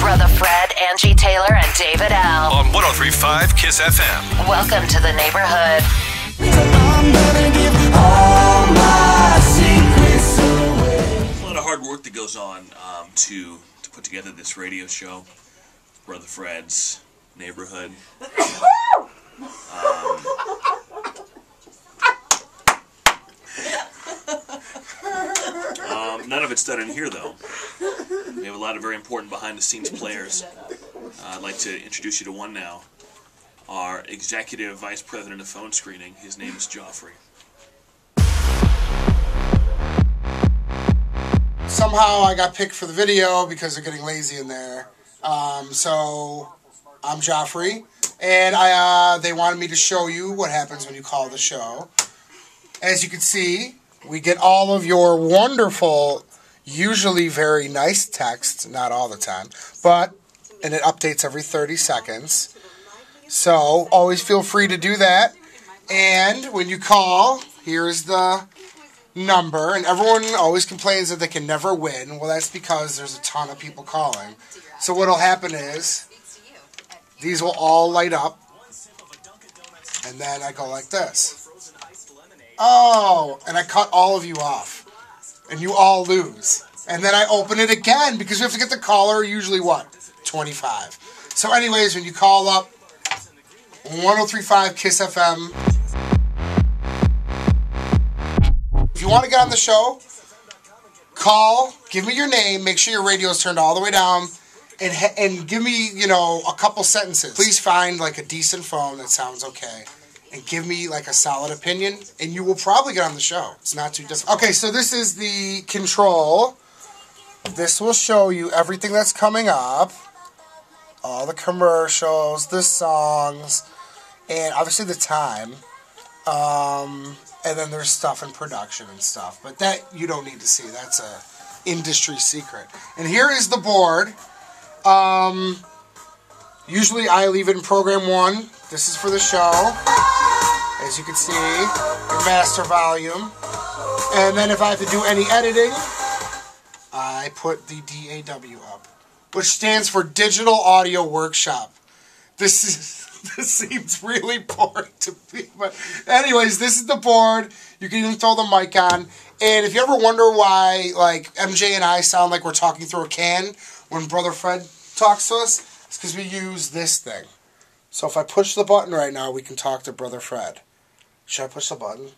Brotha Fred, Angie Taylor, and David L. On 103.5 KISS FM. Welcome to the neighborhood. I'm gonna give all my secrets away. A lot of hard work that goes on to put together this radio show, Brotha Fred's neighborhood. None of it's done in here, though. We have a lot of very important behind-the-scenes players. I'd like to introduce you to one now. Our Executive Vice President of Phone Screening. His name is Joffrey. Somehow I got picked for the video because they're getting lazy in there. So I'm Joffrey, and they wanted me to show you what happens when you call the show. As you can see, we get all of your wonderful, usually very nice texts, not all the time, and it updates every 30 seconds. So always feel free to do that. And when you call, here's the number, and everyone always complains that they can never win. Well, that's because there's a ton of people calling. So what'll happen is these will all light up, and then I go like this. Oh, and I cut all of you off, and you all lose. And then I open it again because we have to get the caller, usually what? 25. So anyways, when you call up 103.5 KISS FM, if you want to get on the show, call, give me your name, make sure your radio is turned all the way down, and give me, a couple sentences. Please find like a decent phone that sounds okay, and give me like a solid opinion, and you will probably get on the show. It's not too difficult. Okay, so this is the control. This will show you everything that's coming up, all the commercials, the songs, and obviously the time. And then there's stuff in production and stuff. But that you don't need to see. That's a industry secret. And here is the board. Usually I leave it in program 1. This is for the show. As you can see, your master volume. And then if I have to do any editing, I put the DAW up, which stands for Digital Audio Workshop. This seems really boring to me, but anyways, this is the board. You can even throw the mic on. And if you ever wonder why, like, MJ and I sound like we're talking through a can when Brotha Fred talks to us, it's because we use this thing. So if I push the button right now, we can talk to Brotha Fred. Should I push the button?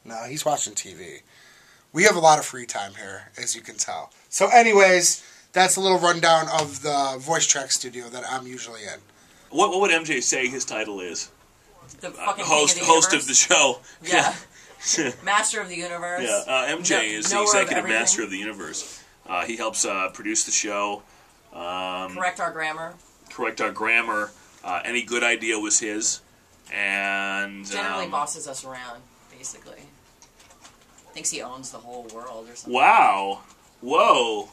No, he's watching TV. We have a lot of free time here, as you can tell. So anyways, that's a little rundown of the voice track studio that I'm usually in. What would MJ say his title is? The fucking host of the show. Yeah. Master of the universe. Yeah, MJ is the executive master of the universe. He helps produce the show. Correct our grammar. Any good idea was his. And generally bosses us around, basically. Thinks he owns the whole world or something. Wow. Whoa.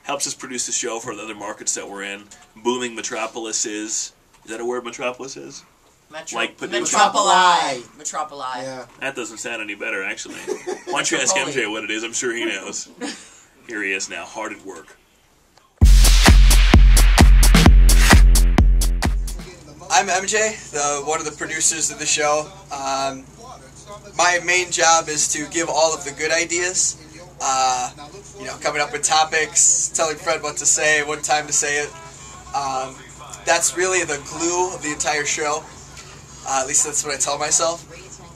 Helps us produce the show for the other markets that we're in. Booming metropolises. Is that a word, metropolis is? Metropoli. Yeah. That doesn't sound any better, actually. Why don't you ask MJ what it is? I'm sure he knows. Here he is now, hard at work. I'm MJ, one of the producers of the show. My main job is to give all of the good ideas. Coming up with topics, telling Fred what to say, what time to say it. That's really the glue of the entire show. At least that's what I tell myself.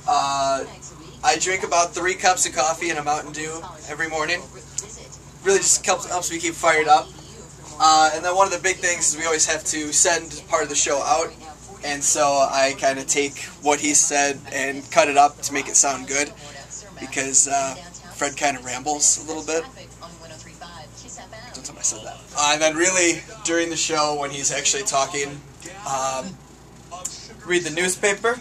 I drink about 3 cups of coffee and a Mountain Dew every morning. Really just helps me keep fired up. And then one of the big things is we always have to send part of the show out. And so I kind of take what he said and cut it up to make it sound good. Because Fred kind of rambles a little bit. Don't tell him I said that. And then really, during the show, when he's actually talking, read the newspaper.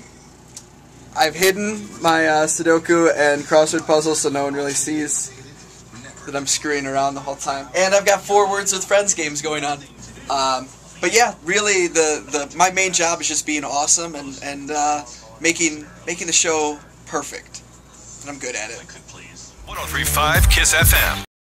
I've hidden my Sudoku and crossword puzzles so no one really sees that I'm screwing around the whole time. And I've got 4 Words with Friends games going on. But yeah, really, my main job is just being awesome and making the show perfect. And I'm good at it. 103.5 KISS FM.